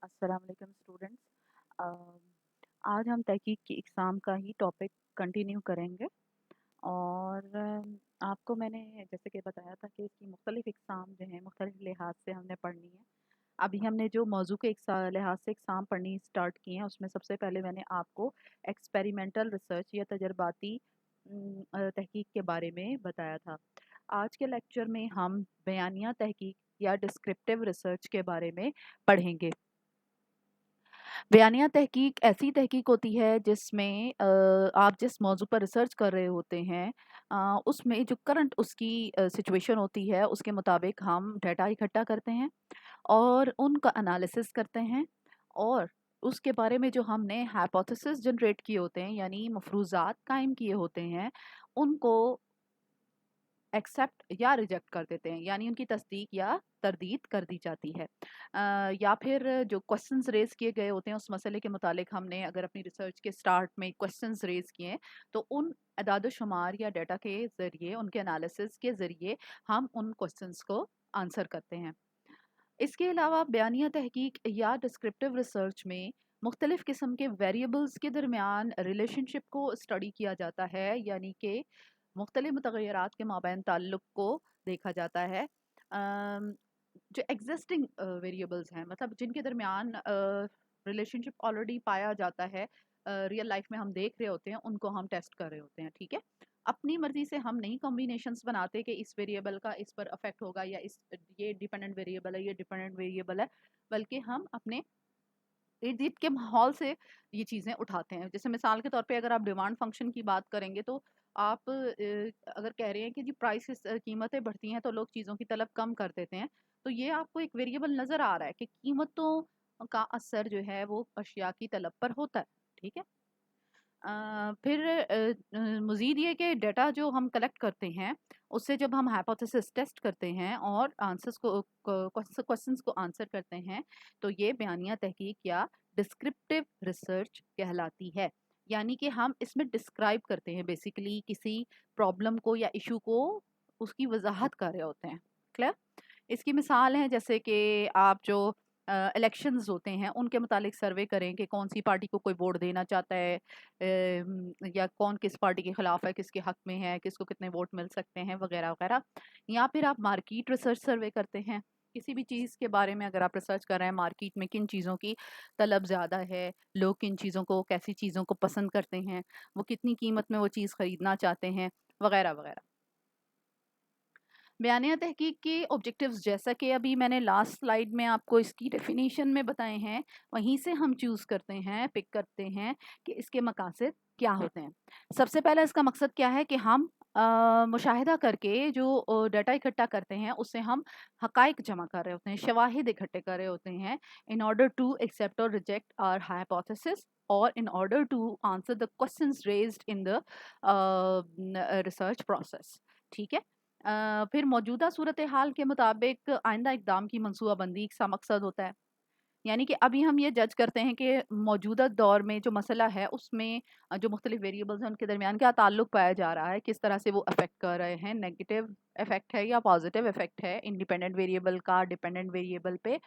अस्सलाम वालेकुम स्टूडेंट्स। आज हम तहकीक की एग्ज़ाम का ही टॉपिक कंटिन्यू करेंगे और आपको मैंने जैसे कि बताया था कि इसकी मुख्तलिफ़ एग्ज़ाम जो हैं मुख्तलिफ़ लिहाज से हमने पढ़नी है। अभी हमने जो मौजू के लिहाज से एग्ज़ाम पढ़नी स्टार्ट किए हैं उसमें सबसे पहले मैंने आपको एक्सपेरिमेंटल रिसर्च या तजर्बाती तहकीक के बारे में बताया था। आज के लेक्चर में हम बयानिया तहकीक या डिस्क्रिप्टिव रिसर्च के बारे में पढ़ेंगे। बयानिया तहकीक ऐसी तहकीक होती है जिसमें आप जिस मौजू पर रिसर्च कर रहे होते हैं उसमें जो करंट उसकी सिचुएशन होती है उसके मुताबिक हम डाटा इकट्ठा करते हैं और उनका एनालिसिस करते हैं और उसके बारे में जो हमने हाइपोथेसिस जनरेट किए होते हैं यानी मफरूज़ात कायम किए होते हैं उनको एक्सेप्ट या रिजेक्ट कर देते हैं यानी उनकी तस्दीक या तरदीद कर दी जाती है। या फिर जो क्वेश्चंस रेज किए गए होते हैं उस मसले के मुतालिक हमने अगर अपनी रिसर्च के स्टार्ट में क्वेश्चंस रेज किए हैं तो उन अदाद शुमार या डाटा के ज़रिए उनके एनालिसिस के ज़रिए हम उन क्वेश्चंस को आंसर करते हैं। इसके अलावा बयानिया तहकीक या डिस्क्रिप्टिव रिसर्च में मुख्तलिफ़ किस्म के वेरिएबल्स के दरमियान रिलेशनशिप को स्टडी किया जाता है यानी कि मुख्तलिफ़ मुतग़य्यरात के माबैन ताल्लुक़ को देखा जाता है। जो एग्जिस्टिंग वेरिएबल्स हैं मतलब जिनके दरमियान रिलेशनशिप ऑलरेडी पाया जाता है, रियल लाइफ में हम देख रहे होते हैं उनको हम टेस्ट कर रहे होते हैं। ठीक है, अपनी मर्जी से हम नई कॉम्बिनेशंस बनाते कि इस वेरिएबल का इस पर अफेक्ट होगा या इस ये डिपेंडेंट वेरिएबल है ये डिपेंडेंट वेरिएबल है, बल्कि हम अपने इर्द गिर्द के माहौल से ये चीज़ें उठाते हैं। जैसे मिसाल के तौर पे अगर आप डिमांड फंक्शन की बात करेंगे तो आप अगर कह रहे हैं कि जी प्राइसेस कीमतें बढ़ती हैं तो लोग चीज़ों की तलब कम कर देते हैं, तो ये आपको एक वेरिएबल नज़र आ रहा है कि कीमतों का असर जो है वो अशिया की तलब पर होता है। ठीक है। फिर मज़ीद ये कि डेटा जो हम कलेक्ट करते हैं उससे जब हम हाइपोथेसिस टेस्ट करते हैं और आंसर्स को क्वेश्चंस को आंसर करते हैं तो ये बयानिया तहकीक या डिस्क्रिप्टिव रिसर्च कहलाती है। यानी कि हम इसमें डिस्क्राइब करते हैं बेसिकली किसी प्रॉब्लम को या इशू को, उसकी वजाहत कर रहे होते हैं। क्लियर? इसकी मिसाल है जैसे कि आप जो इलेक्शंस होते हैं उनके मुतालिक सर्वे करें कि कौन सी पार्टी को कोई वोट देना चाहता है, या कौन किस पार्टी के खिलाफ है, किसके हक में है, किसको कितने वोट मिल सकते हैं वगैरह वगैरह। या फिर आप मार्केट रिसर्च सर्वे करते हैं किसी भी चीज़ के बारे में, अगर आप रिसर्च कर रहे हैं मार्केट में किन चीज़ों की तलब ज़्यादा है, लोग किन चीज़ों को कैसी चीज़ों को पसंद करते हैं, वो कितनी कीमत में वो चीज़ ख़रीदना चाहते हैं वगैरह वगैरह। बयानिया तहकीक के ऑब्जेक्टिव्स जैसा कि अभी मैंने लास्ट स्लाइड में आपको इसकी डेफिनेशन में बताए हैं, वहीं से हम चूज़ करते हैं, पिक करते हैं कि इसके मकासद क्या होते हैं। सबसे पहला इसका मकसद क्या है कि हम मुशाहिदा करके जो डाटा इकट्ठा करते हैं उससे हम हकाइक जमा कर रहे होते हैं, शवाहिद इकट्ठे कर रहे होते हैं इन ऑर्डर टू एक्सेप्ट और रिजेक्ट आवर हाइपोथेसिस और in order to answer the questions raised in the research process. ठीक है। फिर मौजूदा सूरत हाल के मुताबिक आइंदा इकदाम की मनसूबाबंदी का मकसद होता है। यानी कि अभी हम ये जज करते हैं कि मौजूदा दौर में जो मसला है उसमें जो मुख्तलिफ वेरिएबल्स हैं उनके दरमियान क्या ताल्लुक पाया जा रहा है, किस तरह से वो अफेक्ट कर रहे हैं, नेगेटिव इफेक्ट है या पॉजिटिव इफेक्ट है इंडिपेंडेंट वेरिएबल का डिपेंडेंट वेरिएबल पे,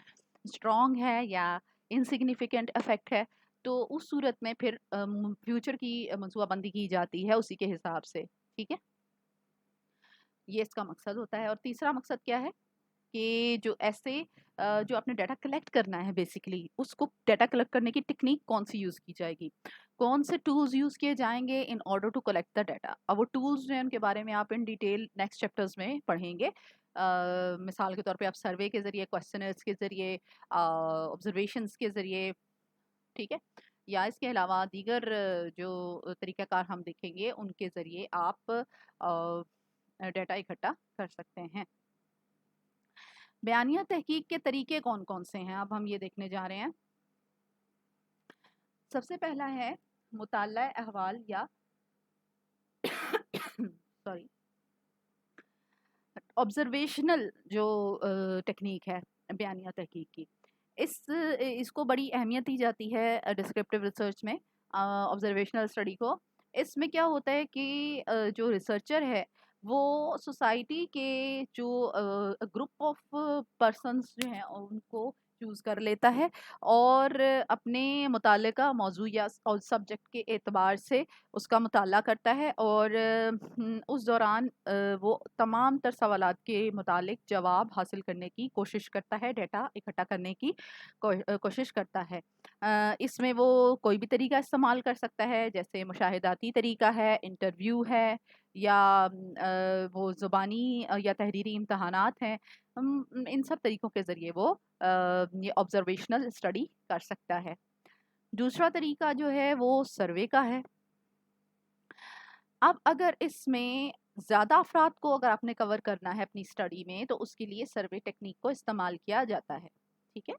स्ट्रॉन्ग है या इनसिग्निफिकेंट इफेक्ट है। तो उस सूरत में फिर फ्यूचर की मनसूबाबंदी की जाती है उसी के हिसाब से। ठीक है, ये इसका मकसद होता है। और तीसरा मकसद क्या है कि जो ऐसे जो आपने डाटा कलेक्ट करना है बेसिकली उसको डाटा कलेक्ट करने की टेक्निक कौन सी यूज़ की जाएगी, कौन से टूल्स यूज़ किए जाएंगे in order to collect the data. अब वो टूल्स जो हैं उनके बारे में आप इन डिटेल नेक्स्ट चैप्टर्स में पढ़ेंगे। मिसाल के तौर पे आप सर्वे के ज़रिए, क्वेश्चनर्स के ज़रिए, ऑब्जर्वेशंस के ज़रिए, ठीक है, या इसके अलावा दीगर जो तरीक़ाकार हम देखेंगे उनके ज़रिए आप डाटा इकट्ठा कर सकते हैं। बयानिया तहकीक के तरीके कौन कौन से हैं अब हम ये देखने जा रहे हैं। सबसे पहला है मुताला अहवाल या सॉरी ऑब्जर्वेशनल जो टेक्निक है बयानिया तहकीक की, इसको बड़ी अहमियत दी जाती है डिस्क्रिप्टिव रिसर्च में, ऑब्जर्वेशनल स्टडी को। इसमें क्या होता है कि जो रिसर्चर है वो सोसाइटी के जो ग्रुप ऑफ पर्सन्स जो हैं उनको चूज़ कर लेता है और अपने मुतालिका मौज़ू या और सब्जेक्ट के एतबार से उसका मुताला करता है और उस दौरान वो तमाम तर सवालात के मुतालिक जवाब हासिल करने की कोशिश करता है, डेटा इकट्ठा करने की कोशिश करता है। इसमें वो कोई भी तरीका इस्तेमाल कर सकता है, जैसे मुशाहिदाती तरीका है, इंटरव्यू है या वो ज़ुबानी या तहरीरी इम्तहानात हैं। इन सब तरीकों के ज़रिए वो ये ऑब्ज़र्वेशनल स्टडी कर सकता है। दूसरा तरीका जो है वो सर्वे का है। अब अगर इसमें ज़्यादा अफ़राद को अगर आपने कवर करना है अपनी स्टडी में, तो उसके लिए सर्वे टेक्निक को इस्तेमाल किया जाता है, ठीक है?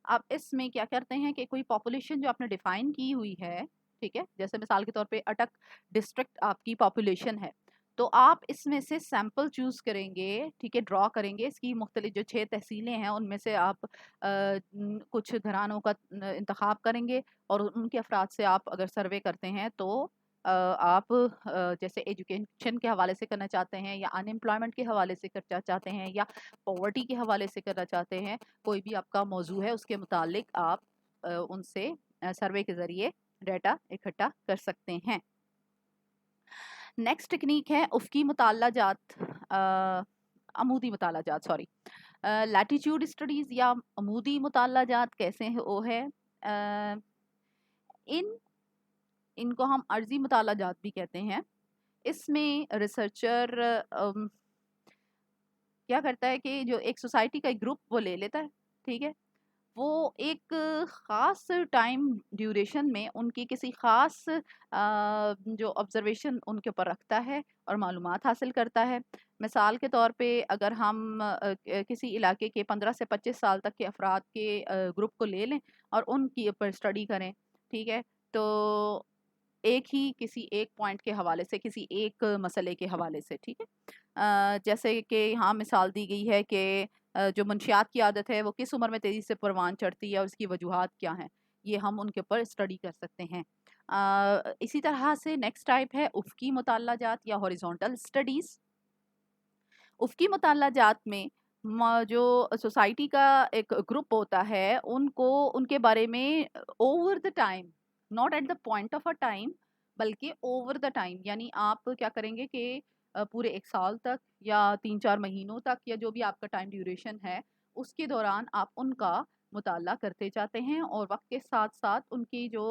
अब इसमें क्या करते हैं कि कोई पॉपुलेशन जो आपने डिफाइन की हुई है, ठीक है, जैसे मिसाल के तौर पे अटक डिस्ट्रिक्ट आपकी पॉपुलेशन है, तो आप इसमें से सैंपल चूज़ करेंगे, ठीक है, ड्रॉ करेंगे। इसकी मुख्तलिफ जो 6 तहसीलें हैं उनमें से आप कुछ घरानों का इंतखाब करेंगे और उनके अफराद से आप अगर सर्वे करते हैं तो आप जैसे एजुकेशन के हवाले से करना चाहते हैं या अनएम्प्लॉयमेंट के हवाले से करना चाहते हैं या पॉवर्टी के हवाले से करना चाहते हैं, कोई भी आपका मौजू है उसके मुतालिक आप उनसे सर्वे के ज़रिए डाटा इकट्ठा कर सकते हैं। नेक्स्ट टेक्निक है उफ़क़ी मुताला जात अमूदी मुताला जात सॉरी लैटीट्यूड स्टडीज़ या अमूदी मुताला जात कैसे है वो है इन इनको हम अर्ज़ी मुताला जात भी कहते हैं। इसमें रिसर्चर क्या करता है कि जो एक सोसाइटी का एक ग्रुप वो ले लेता है, ठीक है? वो एक ख़ास टाइम ड्यूरेशन में उनकी किसी ख़ास जो ऑब्ज़र्वेशन उनके ऊपर रखता है और मालूमात हासिल करता है। मिसाल के तौर पे अगर हम किसी इलाके के 15 से 25 साल तक के अफ़राद के ग्रुप को ले लें और उनके ऊपर स्टडी करें, ठीक है? तो एक ही किसी एक पॉइंट के हवाले से, किसी एक मसले के हवाले से, ठीक है? जैसे कि यहाँ मिसाल दी गई है कि जो मंशियात की आदत है वो किस उम्र में तेज़ी से परवान चढ़ती है और उसकी वजूहात क्या हैं, ये हम उनके ऊपर स्टडी कर सकते हैं। इसी तरह से नेक्स्ट टाइप है उफ़क़ी मुताला जात या हॉरिज़ॉन्टल स्टडीज़। उफ़क़ी मुताला जात में जो सोसाइटी का एक ग्रुप होता है उनको उनके बारे में over the time, not at the point of a time, बल्कि ओवर द टाइम, यानी आप क्या करेंगे कि पूरे 1 साल तक या 3-4 महीनों तक या जो भी आपका टाइम ड्यूरेशन है, उसके दौरान आप उनका मुताला करते जाते हैं और वक़्त के साथ-साथ उनकी जो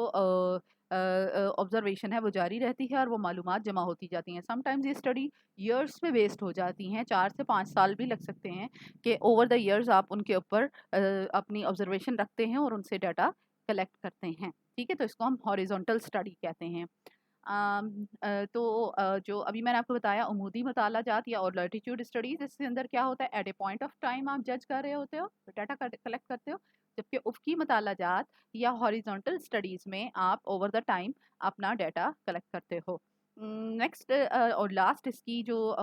ऑब्ज़र्वेशन है वो जारी रहती है और वो मालूमात जमा होती जाती हैं। समटाइम्स ये स्टडी ईयर्स में वेस्ट हो जाती हैं, 4 से 5 साल भी लग सकते हैं कि ओवर द ईयर्स आप उनके ऊपर अपनी ऑब्ज़र्वेशन रखते हैं और उनसे डाटा कलेक्ट करते हैं, ठीक है? तो इसको हम हॉरिज़ॉन्टल स्टडी कहते हैं। जो अभी मैंने आपको बताया उमूदी मुताला जात या और लैटीट्यूड स्टडीज़, इसके अंदर क्या होता है, at a point of time आप जज कर रहे होते हो, डाटा कलेक्ट करते हो, जबकि उफ़क़ी मुताला जात या हॉरिज़ॉन्टल स्टडीज़ में आप ओवर द टाइम अपना डाटा कलेक्ट करते हो। नेक्स्ट और लास्ट इसकी जो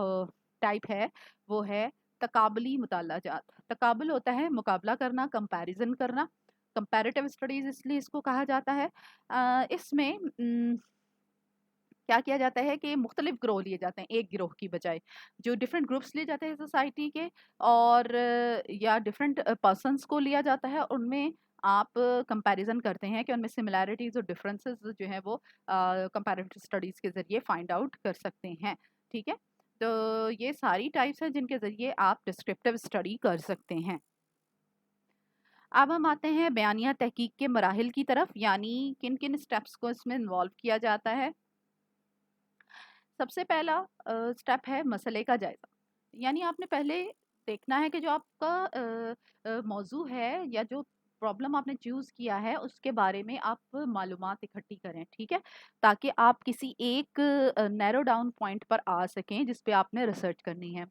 टाइप है वो है तकाबली मुताला जात। तकाबुल होता है मुकाबला करना, कंपैरिज़न करना, कंपैरेटिव स्टडीज़ इसलिए इसको कहा जाता है। इसमें क्या किया जाता है कि मुख्तलिफ गिरोह लिए जाते हैं एक गिरोह की बजाय, जो डिफरेंट ग्रुप्स लिए जाते हैं सोसाइटी के और या डिफरेंट पर्सन्स को लिया जाता है, उनमें आप कंपैरिजन करते हैं कि उनमें सिमिलैरिटीज और डिफरेंसेस जो है वो कंपैरेटिव स्टडीज के ज़रिए फाइंड आउट कर सकते हैं, ठीक है? तो ये सारी टाइप्स हैं जिनके ज़रिए आप डिस्क्रिप्टिव स्टडी कर सकते हैं। अब हम आते हैं बयानिया तहकीक के मराहिल की तरफ, यानी किन किन स्टेप्स को इसमें इन्वॉल्व किया जाता है। सबसे पहला स्टेप है मसले का जायज़ा, यानी आपने पहले देखना है कि जो आपका मौजू है या जो प्रॉब्लम आपने चूज़ किया है उसके बारे में आप मालूमात इकट्ठी करें, ठीक है? ताकि आप किसी एक नैरो डाउन पॉइंट पर आ सकें जिस पे आपने रिसर्च करनी है।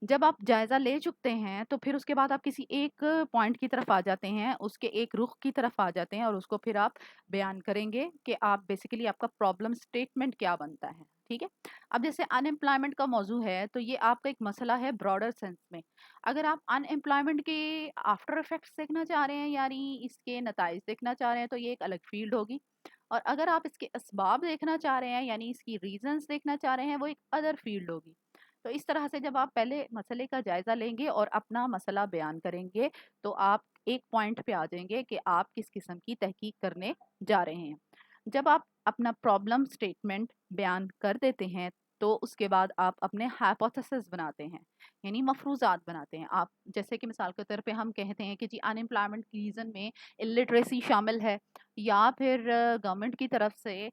जब आप जायज़ा ले चुकते हैं, तो फिर उसके बाद आप किसी एक पॉइंट की तरफ आ जाते हैं, उसके एक रुख की तरफ आ जाते हैं और उसको फिर आप बयान करेंगे कि आप बेसिकली आपका प्रॉब्लम स्टेटमेंट क्या बनता है, ठीक है? अब जैसे अनएम्प्लॉयमेंट का मौजू है, तो ये आपका एक मसला है ब्रॉडर सेंस में। अगर आप अनएम्प्लॉयमेंट के आफ्टर इफ़ेक्ट्स देखना चाह रहे हैं, यानी इसके नताइज देखना चाह रहे हैं, तो ये एक अलग फ़ील्ड होगी। और अगर आप इसके असबाब देखना चाह रहे हैं, यानी इसकी रीज़न्स देखना चाह रहे हैं, वो एक अदर फ़ील्ड होगी। तो इस तरह से जब आप पहले मसले का जायज़ा लेंगे और अपना मसला बयान करेंगे, तो आप ایک پوائنٹ پہ آ جائیں گے کہ آپ کس قسم کی تحقیق کرنے جا رہے ہیں. جب آپ اپنا پرابلم اسٹیٹمنٹ بیان کر دیتے ہیں تو اس کے بعد آپ اپنے ہائپوتھیسس بناتے ہیں، یعنی مفروضات بناتے ہیں. آپ جیسے کہ مثال کے طور پہ ہم کہتے ہیں کہ جی ان امپلائمنٹ کی ریزن میں الٹریسی شامل ہے، یا پھر گورنمنٹ کی طرف سے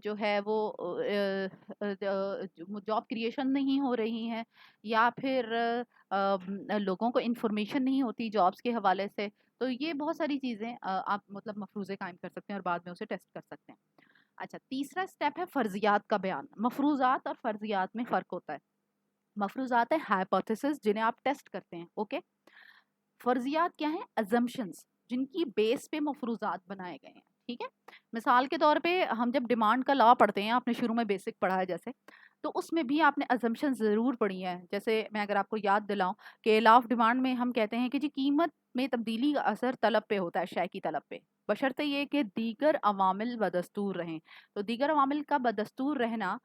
جو ہے وہ جاب کریشن نہیں ہو رہی ہیں، یا پھر لوگوں کو انفارمیشن نہیں ہوتی جابس کے حوالے سے. تو یہ بہت ساری چیزیں آپ مطلب مفروضے قائم کر سکتے ہیں اور بعد میں اسے ٹیسٹ کر سکتے ہیں. اچھا، تیسرا اسٹیپ ہے فرضیات کا بیان. مفروضات اور فرضیات میں فرق ہوتا ہے. مفروضات ہے ہائپوتھیسس جنہیں آپ ٹیسٹ کرتے ہیں، اوکے. فرضیات کیا ہیں؟ ازمپشنز جن کی بیس پہ مفروضات بنائے گئے ہیں. ٹھیک ہے. مثال کے طور پہ ہم جب ڈیمانڈ کا لا پڑھتے ہیں، آپ نے شروع میں بیسک پڑھا ہے جیسے، تو اس میں بھی آپ نے ازمپشن ضرور پڑھی ہے. جیسے میں اگر آپ کو یاد دلاؤں کہ لا آف ڈیمانڈ میں ہم کہتے ہیں کہ جی قیمت میں تبدیلی کا اثر طلب پہ ہوتا ہے، شے کی طلب پہ، بشرطے یہ کہ دیگر عوامل بدستور رہیں. تو دیگر عوامل کا بدستور رہنا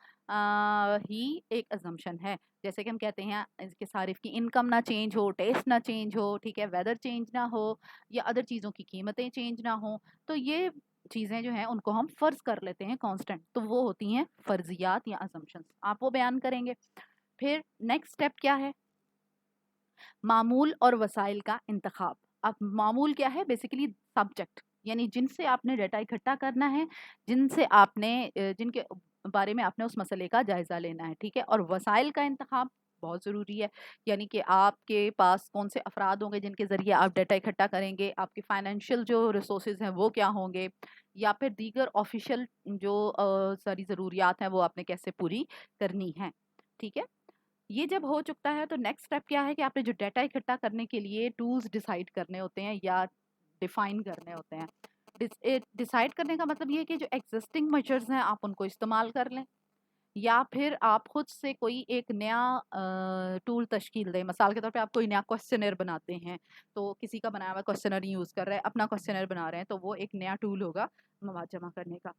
ہی ایک ازمپشن ہے. جیسے کہ ہم کہتے ہیں اس کے صارف کی انکم نہ چینج ہو، ٹیسٹ نہ چینج ہو، ٹھیک ہے، ویدر چینج نہ ہو، یا ادر چیزوں کی قیمتیں چینج نہ ہوں. تو یہ چیزیں جو ہیں ان کو ہم فرض کر لیتے ہیں کانسٹنٹ، تو وہ ہوتی ہیں فرضیات یا assumptions. آپ وہ بیان کریں گے. پھر نیکسٹ اسٹیپ کیا ہے؟ معمول اور وسائل کا انتخاب. اب معمول کیا ہے؟ بیسیکلی سبجیکٹ، یعنی جن سے آپ نے ڈیٹا اکٹھا کرنا ہے، جن سے آپ نے جن کے بارے میں آپ نے اس مسئلے کا جائزہ لینا ہے. ٹھیک ہے. اور وسائل کا انتخاب بہت ضروری ہے، یعنی کہ آپ کے پاس کون سے افراد ہوں گے جن کے ذریعے آپ ڈیٹا اکٹھا کریں گے، آپ کے فائنینشیل جو ریسورسز ہیں وہ کیا ہوں گے، یا پھر دیگر آفیشیل جو ساری ضروریات ہیں وہ آپ نے کیسے پوری کرنی ہیں. ٹھیک ہے. یہ جب ہو چکتا ہے تو نیکسٹ اسٹیپ کیا ہے کہ آپ نے جو ڈیٹا اکٹھا کرنے کے لیے ٹولز ڈیسائیڈ کرنے ہوتے ہیں یا ڈیفائن کرنے ہوتے ہیں. ڈیسائیڈ کرنے کا مطلب یہ ہے کہ جو ایگزسٹنگ میجرز ہیں آپ ان کو استعمال کر لیں، یا پھر آپ خود سے کوئی ایک نیا ٹول تشکیل دیں. مثال کے طور پہ آپ کوئی نیا کوشچنر بناتے ہیں، تو کسی کا بنایا ہوا کوشچنر یوز کر رہے ہیں، اپنا کوشچنر بنا رہے ہیں، تو وہ ایک نیا ٹول ہوگا مواد جمع کرنے کا.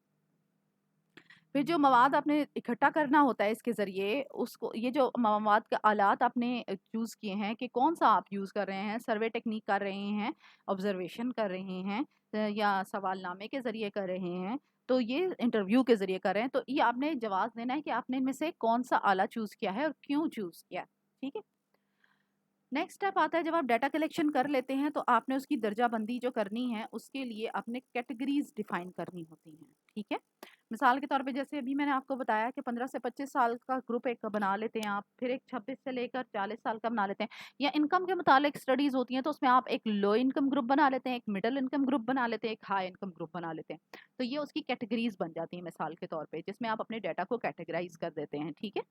پھر جو مواد آپ نے اکٹھا کرنا ہوتا ہے اس کے ذریعے، اس کو یہ جو مواد کا آلات آپ نے چوز کیے ہیں کہ کون سا آپ یوز کر رہے ہیں، سروے ٹیکنیک کر رہے ہیں، آبزرویشن کر رہے ہیں، یا سوال نامے کے ذریعے کر رہے ہیں، تو یہ انٹرویو کے ذریعے کر رہے ہیں، تو یہ آپ نے جواز دینا ہے کہ آپ نے ان میں سے کون سا آلہ چوز کیا ہے اور کیوں چوز کیا. ٹھیک ہے. نیکسٹ اسٹیپ آتا ہے جب آپ ڈیٹا کلیکشن کر لیتے ہیں تو آپ نے اس کی درجہ بندی جو کرنی ہے اس کے لیے اپنے کیٹیگریز ڈیفائن کرنی ہوتی ہیں. ٹھیک ہے. مثال کے طور پہ جیسے ابھی میں نے آپ کو بتایا کہ 15 سے 25 سال کا گروپ ایک کا بنا لیتے ہیں آپ، پھر ایک 26 سے لے کر 40 سال کا بنا لیتے ہیں، یا انکم کے متعلق اسٹڈیز ہوتی ہیں تو اس میں آپ ایک لو انکم گروپ بنا لیتے ہیں، ایک مڈل انکم گروپ بنا لیتے ہیں، ایک ہائی انکم گروپ بنا لیتے ہیں. تو یہ اس کی کیٹیگریز بن جاتی ہیں مثال کے طور پہ، جس میں آپ اپنے ڈیٹا کو کیٹیگرائز کر دیتے ہیں. ٹھیک ہے.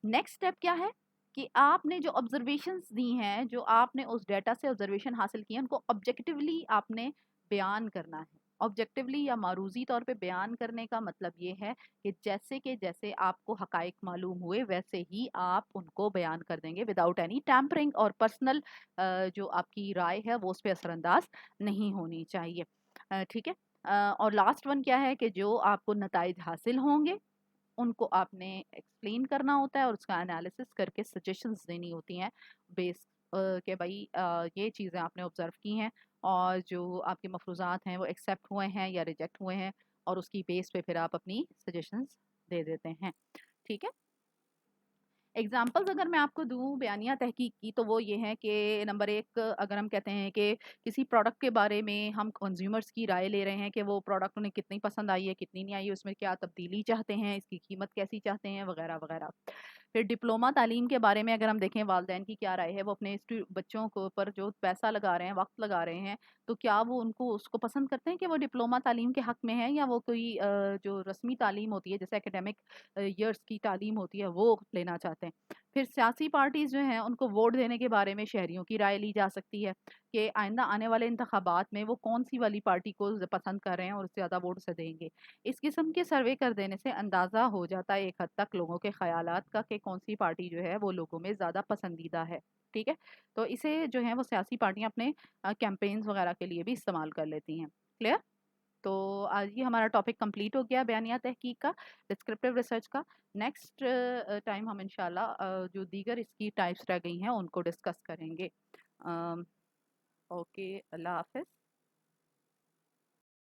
نیکسٹ اسٹیپ کیا ہے کہ آپ نے جو آبزرویشنز دی ہیں، جو آپ نے اس ڈیٹا سے آبزرویشن حاصل کی ہیں، ان کو آبجیکٹیولی آپ نے بیان کرنا ہے. آبجیکٹیولی یا معروضی طور پہ بیان کرنے کا مطلب یہ ہے کہ جیسے آپ کو حقائق معلوم ہوئے ویسے ہی آپ ان کو بیان کر دیں گے وداؤٹ اینی ٹیمپرنگ، اور پرسنل جو آپ کی رائے ہے وہ اس پہ اثر انداز نہیں ہونی چاہیے. ٹھیک ہے. اور لاسٹ ون کیا ہے کہ جو آپ کو نتائج حاصل ہوں گے ان کو آپ نے ایکسپلین کرنا ہوتا ہے اور اس کا انالیسس کر کے سجیشنز دینی ہوتی ہیں بیس کہ بھائی یہ چیزیں آپ نے آبزرو کی ہیں اور جو آپ کے مفروضات ہیں وہ ایکسیپٹ ہوئے ہیں یا ریجیکٹ ہوئے ہیں، اور اس کی بیس پہ پھر آپ اپنی سجیشنز دے دیتے ہیں. ٹھیک ہے. ایگزامپلز اگر میں آپ کو دوں بیانیہ تحقیق کی تو وہ یہ ہے کہ نمبر ایک، اگر ہم کہتے ہیں کہ کسی پروڈکٹ کے بارے میں ہم کنزیومرز کی رائے لے رہے ہیں کہ وہ پروڈکٹ انہیں کتنی پسند آئی ہے، کتنی نہیں آئی ہے، اس میں کیا تبدیلی چاہتے ہیں، اس کی قیمت کیسی چاہتے ہیں، وغیرہ وغیرہ. پھر ڈپلومہ تعلیم کے بارے میں اگر ہم دیکھیں والدین کی کیا رائے ہے، وہ اپنے بچوں کو پر جو پیسہ لگا رہے ہیں، وقت لگا رہے ہیں، تو کیا وہ ان کو اس کو پسند کرتے ہیں کہ وہ ڈپلومہ تعلیم کے حق میں ہے، یا وہ کوئی جو رسمی تعلیم ہوتی ہے جیسے اکیڈمک ایئرس کی تعلیم ہوتی ہے وہ لینا چاہتے ہیں. پھر سیاسی پارٹیز جو ہیں ان کو ووٹ دینے کے بارے میں شہریوں کی رائے لی جا سکتی ہے کہ آئندہ آنے والے انتخابات میں وہ کون سی والی پارٹی کو پسند کر رہے ہیں اور زیادہ ووٹ سے دیں گے. اس قسم کے سروے کر دینے سے اندازہ ہو جاتا ہے ایک حد تک لوگوں کے خیالات کا کہ کون سی پارٹی جو ہے وہ لوگوں میں زیادہ پسندیدہ ہے. ٹھیک ہے. تو اسے جو ہے وہ سیاسی پارٹیاں اپنے کیمپینز وغیرہ کے لیے بھی استعمال کر لیتی ہیں. کلیئر؟ تو آج یہ ہمارا ٹاپک کمپلیٹ ہو گیا بیانیہ تحقیق کا، ڈسکرپٹیو ریسرچ کا. نیکسٹ ٹائم ہم انشاءاللہ جو دیگر اس کی ٹائپس رہ گئی ہیں ان کو ڈسکس کریں گے. اوکے, اللہ حافظ.